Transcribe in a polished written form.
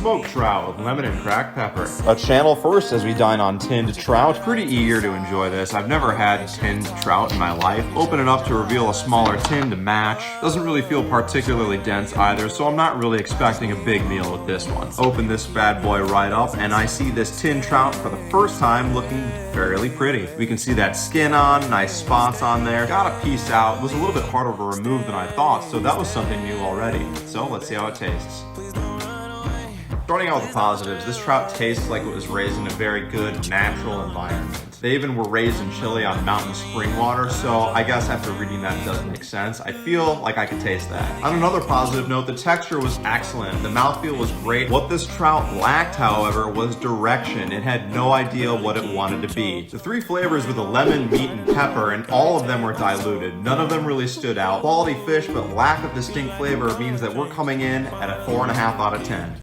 smoked trout with lemon and cracked pepper. A channel first as we dine on tinned trout. Pretty eager to enjoy this. I've never had tinned trout in my life. Open it up to reveal a smaller tin to match. Doesn't really feel particularly dense either, so I'm not really expecting a big meal with this one. Open this bad boy right up, and I see this tinned trout for the first time looking fairly pretty. We can see that skin on, nice spots on there. Got a piece out. It was a little bit harder to remove than I thought, so that was something new already. So let's see how it tastes. Starting out with the positives, this trout tastes like it was raised in a very good natural environment. They even were raised in Chile on mountain spring water, so I guess after reading that does make sense. I feel like I could taste that. On another positive note, the texture was excellent. The mouthfeel was great. What this trout lacked, however, was direction. It had no idea what it wanted to be. The three flavors were the lemon, meat, and pepper, and all of them were diluted. None of them really stood out. Quality fish, but lack of distinct flavor means that we're coming in at a 4.5 out of 10.